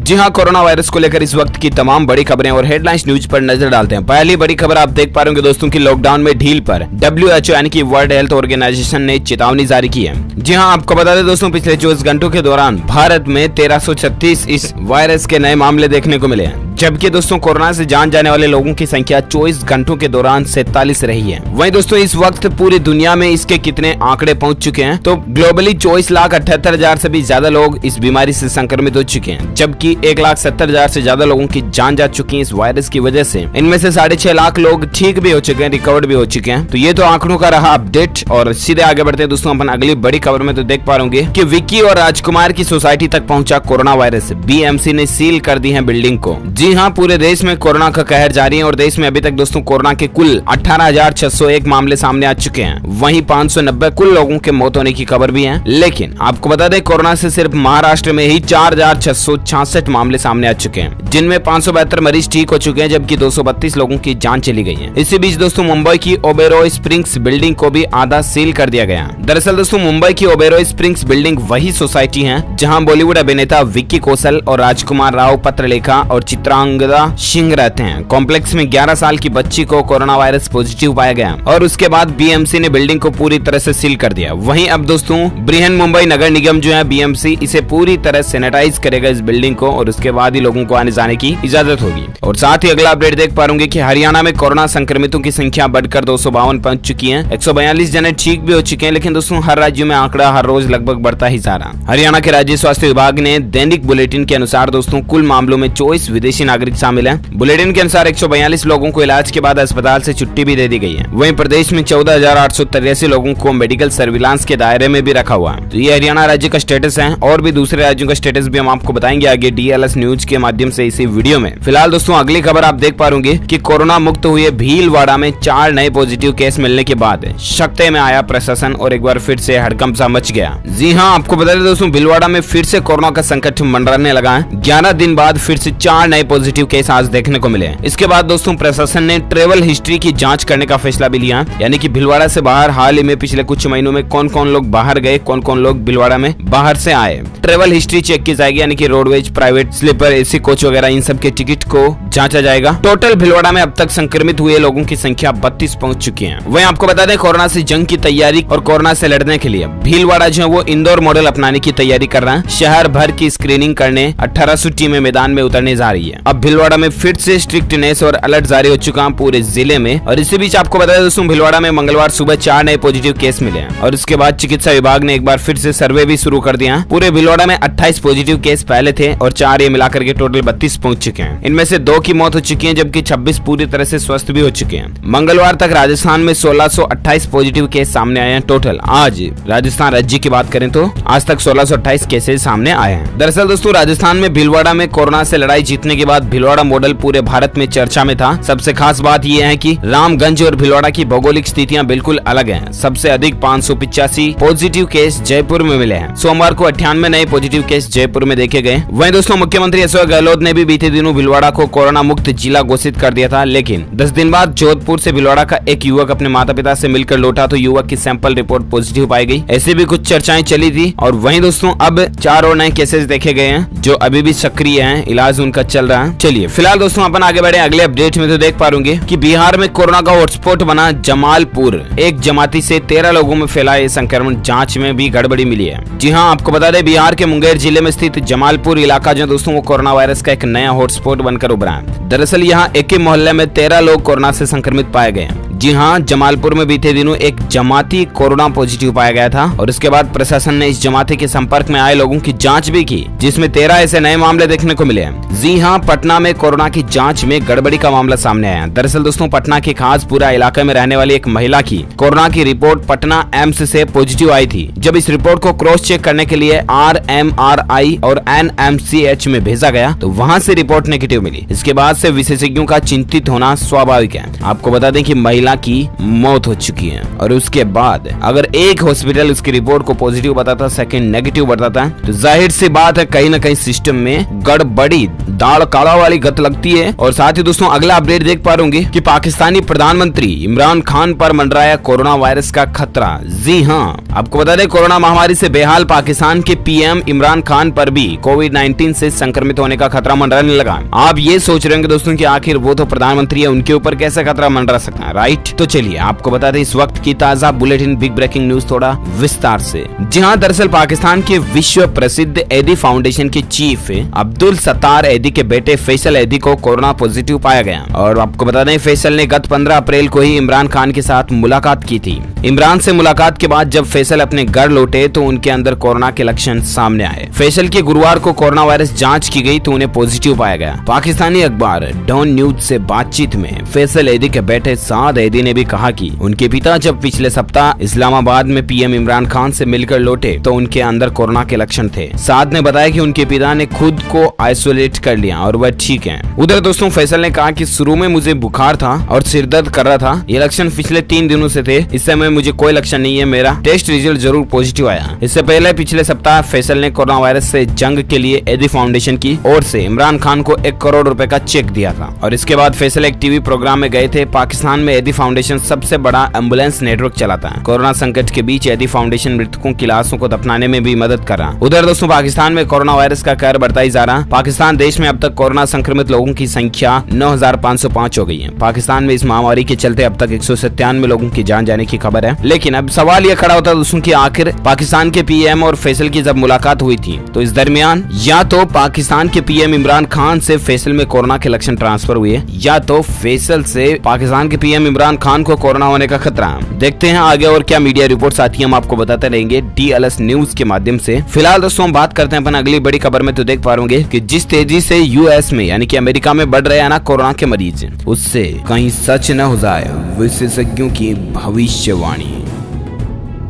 जी हां, corona virus को लेकर इस वक्त की तमाम बड़ी खबरें और हेडलाइंस न्यूज पर नजर डालते हैं। पहली बड़ी खबर आप देख पा रहे होंगे दोस्तों की लॉकडाउन में ढील पर WHO यानी कि वर्ल्ड हेल्थ ऑर्गेनाइजेशन ने चेतावनी जारी की है। जी हां, आपको बता दें दोस्तों, पिछले 24 घंटों के दौरान भारत में 1336 इस वायरस के नए मामले देखने को मिले हैं, जबकि दोस्तों कोरोना से जान जाने वाले लोगों की संख्या 24 घंटों के दौरान 47 रही है। वहीं दोस्तों इस वक्त पूरी दुनिया में इसके कितने आंकड़े पहुंच चुके हैं, तो ग्लोबली 24,78,000 से भी ज्यादा लोग इस बीमारी से संक्रमित हो चुके हैं, जबकि 1,70,000 से ज्यादा लोगों की जान जा चुकी है इस वायरस की वजह से। इनमें से 6.5 लाख लोग ठीक भी हो चुके हैं, रिकवर्ड भी हो चुके हैं। तो ये तो आंकड़ों का रहा अपडेट, और सीधे आगे बढ़ते हैं दोस्तों अपन अगली बड़ी खबर में। तो देख पा रहे होंगे कि विक्की और राजकुमार की सोसाइटी तक पहुंचा कोरोना वायरस। BMC ने सील कर दी है बिल्डिंग को। जी हाँ, पूरे देश में कोरोना का कहर जारी है और देश में अभी तक दोस्तों कोरोना के कुल 18,601 मामले सामने आ चुके हैं। वहीं 590 कुल लोगों के मौत होने की खबर भी है। लेकिन आपको बता दें, कोरोना से सिर्फ महाराष्ट्र में ही 4,666 मामले सामने आ चुके हैं, जिनमें 572 मरीज ठीक हो चुके हैं, जबकि 232 लोगों की जान चली गई है। इसी बीच दोस्तों मुंबई की ओबेरॉय स्प्रिंग्स बिल्डिंग को भी आधा सील कर दिया गया। दरअसल दोस्तों मुंबई की ओबेरॉय स्प्रिंग्स बिल्डिंग वही सोसाइटी है जहां बॉलीवुड अभिनेता विक्की कौशल और राजकुमार राव, पत्रलेखा और चित्रांगदा सिंह रहते हैं। कॉम्प्लेक्स में 11 साल की बच्ची को कोरोना वायरस पॉजिटिव पाया गया और उसके बाद BMC ने बिल्डिंग को पूरी तरह से सील कर दिया। वहीं अब दोस्तों बृहन मुंबई नगर निगम जो है BMC, इसे पूरी तरह सैनिटाइज करेगा इस बिल्डिंग को, और उसके बाद ही लोगों को आने जाने की इजाजत होगी। और साथ ही अगला अपडेट देख पा रहे कि हरियाणा में कोरोना संक्रमितों की संख्या बढ़कर 252 पहुंच चुकी है। 142 जने ठीक भी हो चुके हैं, लेकिन दोस्तों हर राज्य में आंकड़ा हर रोज लगभग बढ़ता ही जा रहा। हरियाणा के राज्य स्वास्थ्य विभाग ने दैनिक बुलेटिन के अनुसार दोस्तों कुल मामलों में 24 विदेशी नागरिक शामिल हैं। बुलेटिन के अनुसार 142 लोगों को इलाज के बाद अस्पताल से छुट्टी भी दे दी गई है। वहीं प्रदेश में 14,883 लोगों को मेडिकल सर्विलांस के दायरे में भी रखा हुआ है। तो ये हरियाणा राज्य का स्टेटस है, और भी दूसरे राज्यों का स्टेटस भी हम आपको बताएंगे आगे DLS न्यूज के माध्यम से इसी वीडियो में। फिलहाल दोस्तों अगली खबर आप देख पा रहे होंगे कि कोरोना मुक्त हुए भीलवाड़ा में 4 नए पॉजिटिव केस मिलने के बाद शक्ते में आया प्रशासन और एक बार फिर से हड़कंप सा मच गया। जी हाँ, आपको बता दें दोस्तों भीलवाड़ा में फिर से कोरोना का संकट मंडराने लगा है। 11 दिन बाद फिर से 4 नए पॉजिटिव केस आज देखने को मिले। इसके बाद दोस्तों प्रशासन ने ट्रेवल हिस्ट्री की जांच करने का फैसला भी लिया, यानी कि भीलवाड़ा से बाहर हाल ही में पिछले कुछ महीनों में कौन कौन लोग बाहर गए, कौन कौन लोग भीलवाड़ा में बाहर से आए। ट्रेवल हिस्ट्री चेक की जाएगी, यानी कि roadways, private, sleeper, AC coach वगैरह इन सब के टिकट को जांचा जाएगा। टोटल भीलवाड़ा में अब तक संक्रमित हुए लोगों की संख्या 32 पहुंच चुकी है। वहीं आपको बता दें कोरोना से जंग की तैयारी और कोरोना से लड़ने के लिए भीलवाड़ा जो है वो इंदौर मॉडल अपनाने की तैयारी कर रहा है। शहर भर की स्क्रीनिंग करने 1800 टीमें मैदान में उतरने जा रही है। अब भीलवाड़ा में फिर से स्ट्रिक्टनेस और अलर्ट जारी हो चुका है पूरे जिले में। और इसी बीच आपको बता दें दोस्तों भीलवाड़ा में मंगलवार सुबह 4 नए पॉजिटिव केस मिले हैं, और उसके बाद चिकित्सा विभाग ने एक बार फिर से सर्वे भी शुरू कर दिया। पूरे भीलवाड़ा में 28 पॉजिटिव केस पहले थे और 4 ये मिलाकर के टोटल 32 पहुंच चुके हैं। इनमें से 2 की मौत हो चुकी है, जबकि 26 पूरी तरह से स्वस्थ भी हो चुके हैं। मंगलवार तक राजस्थान में 1628 पॉजिटिव केस सामने आए हैं टोटल। आज राजस्थान राज्य की बात करें तो आज तक 1628 केसेस सामने आए हैं। दरअसल दोस्तों राजस्थान में भीलवाड़ा में कोरोना से लड़ाई जीतने के बाद भीलवाड़ा मॉडल पूरे भारत में चर्चा में था। सबसे खास बात यह है कि रामगंज और भीलवाड़ा की भौगोलिक स्थितियां बिल्कुल अलग हैं। सबसे अधिक 585 पॉजिटिव केस जयपुर में मिले हैं। सोमवार को 98 नए पॉजिटिव केस जयपुर में देखे गए। वहीं दोस्तों मुख्यमंत्री अशोक गहलोत ने भी बीते दिनों भीलवाड़ा को कोरोना मुक्त जिला घोषित कर दिया था, लेकिन 10 दिन बाद जोधपुर से भीलवाड़ा का एक युवक अपने माता पिता से मिलकर लौटा तो युवक की सैंपल रिपोर्ट पॉजिटिव पाई गई। ऐसी भी कुछ चर्चाएं चली थी। और वहीं दोस्तों अब 4 और नए केसेस देखे गए हैं जो अभी भी सक्रिय हैं, इलाज उनका चल रहा है। चलिए फिलहाल दोस्तों अपन आगे बढ़े अगले अपडेट में। तो देख पा रहे कि बिहार में कोरोना का हॉटस्पॉट बना जमालपुर। एक जमाती से 13 लोगों में फैला ये संक्रमण, जांच में भी गड़बड़ी मिली है। जी हाँ, आपको बता दें बिहार के मुंगेर जिले में स्थित जमालपुर इलाका जो दोस्तों वो कोरोना वायरस का एक नया हॉटस्पॉट बनकर उभरा है। दरअसल यहाँ एक ही मोहल्ले में 13 लोग कोरोना से संक्रमित पाए गए हैं। जी हाँ, जमालपुर में बीते दिनों एक जमाती कोरोना पॉजिटिव पाया गया था, और उसके बाद प्रशासन ने इस जमाती के संपर्क में आए लोगों की जांच भी की, जिसमें 13 ऐसे नए मामले देखने को मिले हैं। जी हाँ, पटना में कोरोना की जांच में गड़बड़ी का मामला सामने आया। दरअसल दोस्तों पटना के खासपुरा इलाके में रहने वाली एक महिला की कोरोना की रिपोर्ट पटना एम्स से पॉजिटिव आई थी। जब इस रिपोर्ट को क्रॉस चेक करने के लिए RMRI और NMCH में भेजा गया तो वहां से रिपोर्ट नेगेटिव मिली। इसके बाद से विशेषज्ञों का चिंतित होना स्वाभाविक है। आपको बता दें कि महिला महिला की मौत हो चुकी है। और उसके बाद अगर एक हॉस्पिटल उसकी रिपोर्ट को पॉजिटिव बताता, सेकंड नेगेटिव बताता, तो जाहिर सी बात है कहीं ना कहीं सिस्टम में गड़बड़ी, दाल काला वाली गत लगती है। और साथ ही दोस्तों अगला अपडेट देख पा रहे कि पाकिस्तानी प्रधानमंत्री इमरान खान पर मंडराया कोरोना वायरस का खतरा। जी हाँ, आपको बता दें कोरोना महामारी से बेहाल पाकिस्तान के पीएम इमरान खान पर भी कोविड-19 से संक्रमित होने का खतरा मंडराने लगा। आप ये सोच रहे होंगे दोस्तों कि आखिर वो तो प्रधानमंत्री है, उनके ऊपर कैसे खतरा मंडरा सकता है, राइट? तो चलिए आपको बता दें इस वक्त की ताजा बुलेटिन, बिग ब्रेकिंग न्यूज थोड़ा विस्तार से। जी हाँ, दरअसल पाकिस्तान के विश्व प्रसिद्ध एदी फाउंडेशन के चीफ अब्दुल सत्तार एदी के बेटे फैसल एदी को कोरोना पॉजिटिव पाया गया। और आपको बता दें फैसल ने गत 15 अप्रैल को ही इमरान खान के साथ मुलाकात की थी। इमरान से मुलाकात के बाद जब फैसल अपने घर लौटे तो उनके अंदर कोरोना के लक्षण सामने आए। फैसल की गुरुवार को कोरोना वायरस जांच की गई तो उन्हें पॉजिटिव पाया गया। पाकिस्तानी अखबार डॉन न्यूज से बातचीत में फैसल एदी के बेटे साद एदी ने भी कहा कि उनके पिता जब पिछले सप्ताह इस्लामाबाद में पीएम इमरान खान से मिलकर लौटे तो उनके अंदर कोरोना के लक्षण थे। साद ने बताया कि उनके पिता ने खुद को आइसोलेट कर लिया और वह ठीक है। उधर दोस्तों फैसल ने कहा कि शुरू में मुझे बुखार था और सिर दर्द कर रहा था, ये लक्षण पिछले 3 दिनों से थे। इस समय मुझे कोई लक्षण नहीं है, मेरा टेस्ट रिजल्ट जरूर पॉजिटिव आया। इससे पहले पिछले सप्ताह फैसल ने कोरोना वायरस से जंग के लिए एदी फाउंडेशन की ओर से इमरान खान को 1 करोड़ रुपए का चेक दिया था। और इसके बाद फैसल एक टीवी प्रोग्राम में गए थे। पाकिस्तान में एदी फाउंडेशन सबसे बड़ा एम्बुलेंस नेटवर्क चलाता है। कोरोना संकट के बीच एदी फाउंडेशन मृतकों की लाशों को दफनाने में भी मदद कर रहा। उधर दोस्तों पाकिस्तान में कोरोना वायरस का कहर बढ़ता ही जा रहा। पाकिस्तान देश में अब तक कोरोना संक्रमित लोगों की संख्या 9,505 हो गई है। पाकिस्तान में इस महामारी के चलते अब तक 197 लोगों की जान जाने की खबर है। लेकिन अब सवाल यह खड़ा होता है दोस्तों कि आखिर पाकिस्तान के पीएम और फैसल की जब मुलाकात हुई थी तो इस दरमियान या तो पाकिस्तान के पीएम इमरान खान से फैसल में कोरोना के लक्षण ट्रांसफर हुए या तो फैसल से पाकिस्तान के पीएम इमरान खान को कोरोना होने का खतरा। देखते हैं आगे और क्या मीडिया रिपोर्ट्स आती है, हम आपको बताते रहेंगे DLS न्यूज के माध्यम से। फिलहाल दोस्तों हम बात करते हैं अपन अगली बड़ी खबर में। तो देख पा रहे कि जिस तेजी से यूएस में यानी कि अमेरिका में बढ़ रहे हैं ना कोरोना के मरीज, उससे कहीं सच न हो जाए विशेषज्ञों की भविष्यवाणी।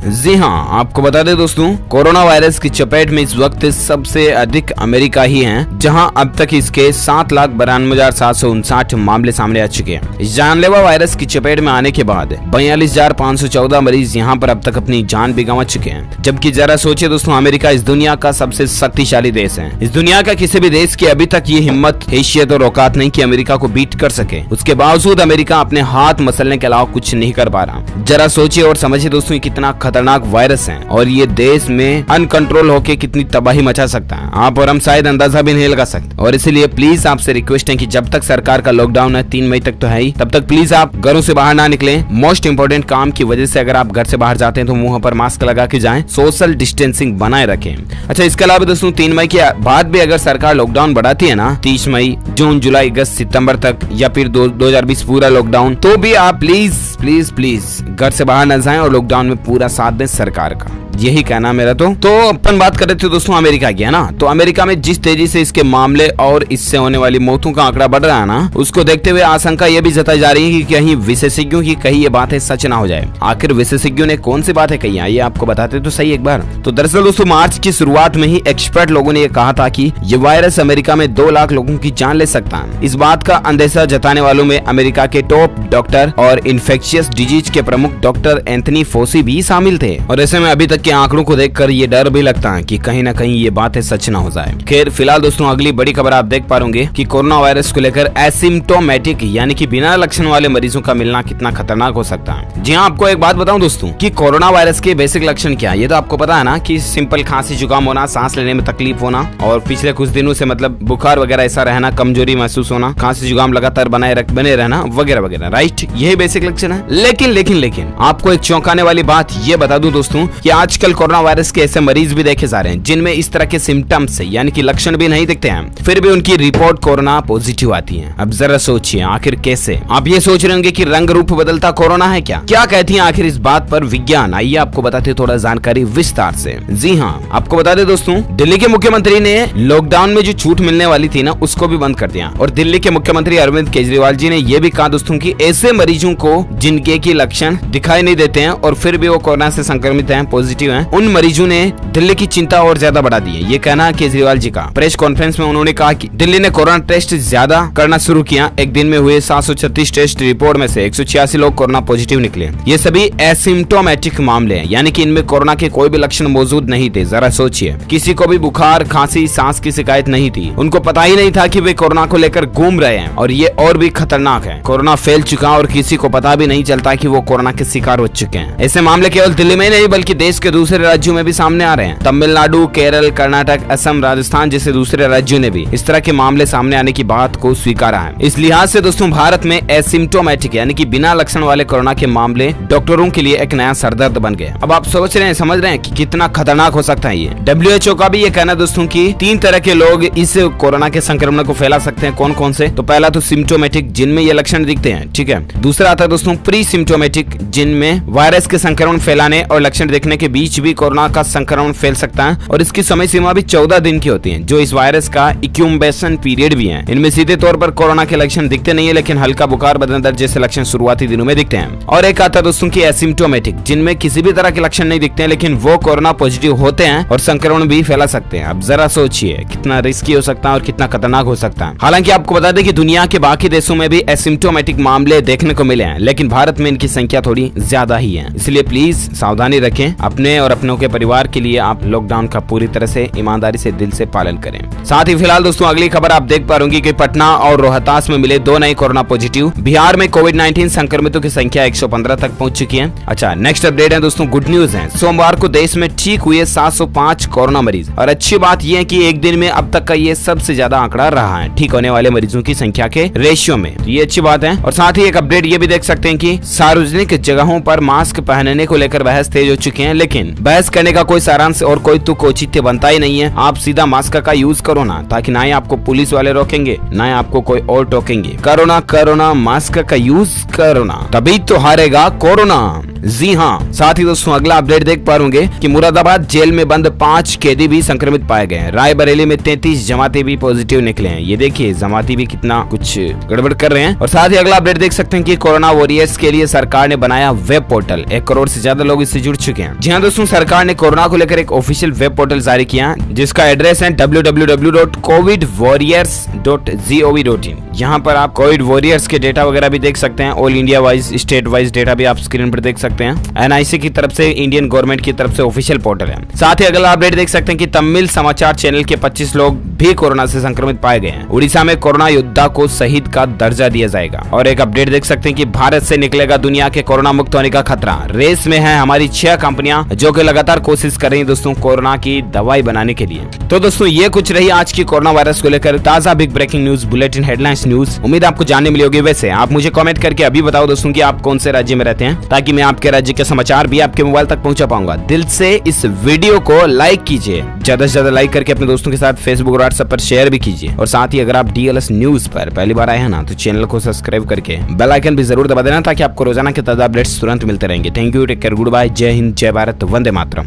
जी हाँ, आपको बता दें दोस्तों कोरोना वायरस की चपेट में इस वक्त सबसे अधिक अमेरिका ही है, जहां अब तक इसके 7,92,759 मामले सामने आ चुके हैं। इस जानलेवा वायरस की चपेट में आने के बाद 42,514 मरीज यहां पर अब तक अपनी जान भी गंवा चुके हैं। जबकि जरा सोचिए दोस्तों, अमेरिका इस दुनिया का सबसे शक्तिशाली देश है। इस दुनिया का किसी भी देश की अभी तक ये हिम्मत, हैसियत और औकात नहीं कि अमेरिका को बीट कर सके। उसके बावजूद अमेरिका अपने हाथ मसलने के अलावा कुछ नहीं कर पा रहा। जरा सोचिए और समझिए दोस्तों कितना खतरनाक वायरस है और ये देश में अनकंट्रोल होके कितनी तबाही मचा सकता है, आप और हम शायद अंदाजा भी नहीं लगा सकते। और इसीलिए प्लीज आपसे रिक्वेस्ट है कि जब तक सरकार का लॉकडाउन है, 3 मई तक तो है ही, तब तक प्लीज आप घरों से बाहर ना निकलें। मोस्ट इंपोर्टेंट काम की वजह से अगर आप घर से बाहर जाते हैं तो मुंह पर मास्क लगा के जाएं, सोशल डिस्टेंसिंग बनाए रखें। अच्छा, इसके अलावा दोस्तों 3 मई के बाद भी अगर सरकार लॉकडाउन बढ़ाती है ना, 30 मई, जून, जुलाई, अगस्त, सितंबर तक या फिर 2020 पूरा लॉकडाउन, तो भी आप प्लीज प्लीज प्लीज घर से बाहर न जाएं और लॉकडाउन में पूरा साथ दें सरकार का। यही कहना मेरा। तो अपन बात कर रहे थे दोस्तों अमेरिका की, है ना। तो अमेरिका में जिस तेजी से इसके मामले और इससे होने वाली मौतों का आंकड़ा बढ़ रहा है ना, उसको देखते हुए आशंका यह भी जताई जा रही है कि कहीं विशेषज्ञों की कही ये बातें सच ना हो जाए। आखिर विशेषज्ञों ने कौन सी बातें कही, ये आपको बताते तो सही एक बार। तो दरअसल दोस्तों मार्च की शुरुआत में ही एक्सपर्ट लोगों ने यह कहा था कि ये वायरस अमेरिका में 2 लाख लोगों की जान ले सकता है। इस बात का अंदेशा जताने वालों में अमेरिका के टॉप डॉक्टर और इन्फेक्शियस डिजीज के प्रमुख डॉक्टर एंथनी फोसी भी शामिल थे। और ऐसे में अभी तक के आंकड़ों को देखकर ये डर भी लगता है कि कहीं ना कहीं ये बातें सच ना हो जाए। खैर फिलहाल दोस्तों अगली बड़ी खबर आप देख पा रहे कि कोरोना वायरस को लेकर एसिम्प्टोमेटिक यानी कि बिना लक्षण वाले मरीजों का मिलना कितना खतरनाक हो सकता है। जी हाँ, आपको एक बात बताऊं दोस्तों कि कोरोना वायरस के बेसिक लक्षण क्या है, ये तो आपको पता है ना कि सिंपल खांसी जुकाम होना, सांस लेने में तकलीफ होना और पिछले कुछ दिनों से मतलब बुखार वगैरह ऐसा रहना, कमजोरी महसूस होना, खांसी जुकाम लगातार बने रहना वगैरह वगैरह, राइट। यही बेसिक लक्षण है। लेकिन आपको एक चौंकाने वाली बात ये बता दूं दोस्तों कि आजकल कोरोना वायरस के ऐसे मरीज भी देखे जा रहे हैं जिनमें इस तरह के सिम्टम्स यानी कि लक्षण भी नहीं दिखते हैं, फिर भी उनकी रिपोर्ट कोरोना पॉजिटिव आती है। अब जरा सोचिए आखिर कैसे। आप ये सोच रहे होंगे कि रंग रूप बदलता कोरोना है क्या कहती है आखिर इस बात पर विज्ञान। आइए आपको बताते थोड़ा जानकारी विस्तार से। जी हाँ, आपको बता दें दोस्तों दिल्ली के मुख्यमंत्री ने लॉकडाउन में जो छूट मिलने वाली थी ना उसको भी बंद कर दिया। और दिल्ली के मुख्यमंत्री अरविंद केजरीवाल जी ने यह भी कहा दोस्तों कि ऐसे मरीजों को जिनके की लक्षण दिखाई नहीं देते हैं और फिर भी वो कोरोना से संक्रमित हैं, पॉजिटिव पॉजिटिव हैं, उन मरीजों ने दिल्ली की चिंता और ज्यादा बढ़ा दी है। ये कहना है केजरीवाल जी का। प्रेस कॉन्फ्रेंस में उन्होंने कहा कि दिल्ली ने कोरोना टेस्ट ज्यादा करना शुरू किया। एक दिन में हुए 736 टेस्ट रिपोर्ट में से 186 लोग कोरोना पॉजिटिव निकले। ये सभी एसिम्टोमेटिक मामले हैं, यानी कि इनमें कोरोना के कोई भी लक्षण मौजूद नहीं थे। जरा सोचिए, किसी को भी बुखार, खांसी, सांस की शिकायत नहीं थी। उनको पता ही नहीं था कि वे कोरोना को लेकर घूम रहे हैं और ये और भी खतरनाक है। कोरोना फैल चुका और किसी को पता भी नहीं चलता कि वो कोरोना के शिकार हो चुके हैं। ऐसे मामले केवल दिल्ली में नहीं बल्कि देश के दूसरे राज्यों में भी सामने आ रहे हैं। तमिलनाडु, केरल, कर्नाटक, असम, राजस्थान जैसे दूसरे राज्यों ने भी इस तरह के मामले सामने आने की बात को स्वीकारा है। इस लिहाज से दोस्तों भारत में एसिम्टोमेटिक यानी कि बिना लक्षण वाले कोरोना के मामले डॉक्टरों के लिए एक नया सरदर्द बन गए। अब आप सोच रहे हैं, समझ रहे हैं कि कितना खतरनाक हो सकता है ये। WHO का भी ये कहना दोस्तों की 3 तरह के लोग इस कोरोना के संक्रमण को फैला सकते हैं। कौन कौन से? तो पहला तो सिम्टोमेटिक, जिनमें ये लक्षण दिखते हैं, ठीक है। दूसरा आता है दोस्तों प्री सिम्टोमेटिक, जिनमें वायरस के संक्रमण फैलाने और लक्षण देखने के बीच भी कोरोना का संक्रमण फैल सकता है और इसकी समय सीमा भी 14 दिन की होती है, जो इस वायरस का इंक्यूबेशन पीरियड भी है। इनमें सीधे तौर पर कोरोना के लक्षण दिखते नहीं है, लेकिन हल्का बुखार, बदन दर्द जैसे लक्षण शुरुआती दिनों में दिखते हैं। और एक आता है दोस्तों की एसिम्टोमेटिक, जिनमें किसी भी तरह के लक्षण नहीं दिखते हैं, लेकिन वो कोरोना पॉजिटिव होते हैं और संक्रमण भी फैला सकते हैं। अब जरा सोचिए कितना रिस्की हो सकता है और कितना खतरनाक हो सकता है। हालांकि आपको बता दें कि दुनिया के बाकी देशों में भी एसिम्टोमेटिक मामले देखने को मिले हैं, लेकिन भारत में इनकी संख्या थोड़ी ज्यादा ही है। इसलिए प्लीज सावधानी रखें। अपने और अपनों के परिवार के लिए आप लॉकडाउन का पूरी तरह से ईमानदारी से दिल से पालन करें। साथ ही फिलहाल दोस्तों अगली खबर आप देख पा रहे कि पटना और रोहतास में मिले 2 नए कोरोना पॉजिटिव। बिहार में कोविड-19 संक्रमितों की संख्या 115 तक पहुंच चुकी है। अच्छा, नेक्स्ट अपडेट है दोस्तों, गुड न्यूज है। सोमवार को देश में ठीक हुए 705 कोरोना मरीज और अच्छी बात यह है कि एक दिन में अब तक का ये सबसे ज्यादा आंकड़ा रहा है ठीक होने वाले मरीजों की संख्या के रेशियो में। ये अच्छी बात है। और साथ ही एक अपडेट ये भी देख सकते हैं कि सार्वजनिक जगहों पर मास्क पहनने को लेकर बहस तेज हो चुकी है, लेकिन बहस करने का कोई सारांश और कोई तुक औचित्य बनता ही नहीं है। आप सीधा मास्क का यूज करो ना, ताकि ना ही आपको पुलिस वाले रोकेंगे ना ही आपको कोई और टोकेंगे। कोरोना मास्क का यूज करो ना, तभी तो हारेगा कोरोना। जी हाँ। साथ ही दोस्तों अगला अपडेट देख पा रहे कि मुरादाबाद जेल में बंद 5 कैदी भी संक्रमित पाए गए हैं। रायबरेली में 33 जमाती भी पॉजिटिव निकले हैं। ये देखिए जमाती भी कितना कुछ गड़बड़ कर रहे हैं। और साथ ही अगला अपडेट देख सकते हैं कि कोरोना वॉरियर्स के लिए सरकार ने बनाया वेब पोर्टल। 1 करोड़ से ज्यादा लोग इससे जुड़ चुके हैं। जी हाँ दोस्तों, सरकार ने कोरोना को लेकर एक ऑफिशियल वेब पोर्टल जारी किया, जिसका एड्रेस है www.covidwarriors.gov.in। यहाँ पर आप कोविड वॉरियर्स के डेटा वगैरह भी देख सकते हैं। All India wise, state wise data भी आप स्क्रीन पर देख सकते हैं। NIC की तरफ से, इंडियन गवर्नमेंट की तरफ से ऑफिशियल पोर्टल है। साथ ही अगला अपडेट देख सकते हैं कि तमिल समाचार चैनल के 25 लोग भी कोरोना से संक्रमित पाए गए हैं। उड़ीसा में कोरोना योद्धा को शहीद का दर्जा दिया जाएगा। और एक अपडेट देख सकते हैं कि भारत से निकलेगा दुनिया के कोरोना मुक्त होने का खतरा। रेस में है हमारी 6 कंपनियां, जो कि लगातार कोशिश कर रही हैं दोस्तों कोरोना की दवाई बनाने के लिए। तो दोस्तों ये कुछ रही आज की कोरोना वायरस को लेकर ताजा big breaking news bulletin headlines news. उम्मीद आपको जानने मिली होगी। वैसे आप मुझे कमेंट करके अभी बताओ दोस्तों कि आप कौन से राज्य में रहते हैं, ताकि मैं आपके राज्य के समाचार भी आपके मोबाइल तक पहुंचा पाऊंगा। दिल से इस वीडियो को लाइक कीजिए, ज्यादा से ज्यादा लाइक करके अपने दोस्तों के साथ फेसबुक और व्हाट्सएप पर शेयर भी कीजिए। और साथ ही अगर आप DLS न्यूज पर पहली बार आए हैं ना, तो चैनल को सब्सक्राइब करके बेल आइकन भी जरूर दबा देना, ताकि आपको रोजाना के ताजा अपडेट्स तुरंत मिलते रहेंगे। Thank you, take care, good bye, जय हिंद, जय भारत, वंदे मातरम।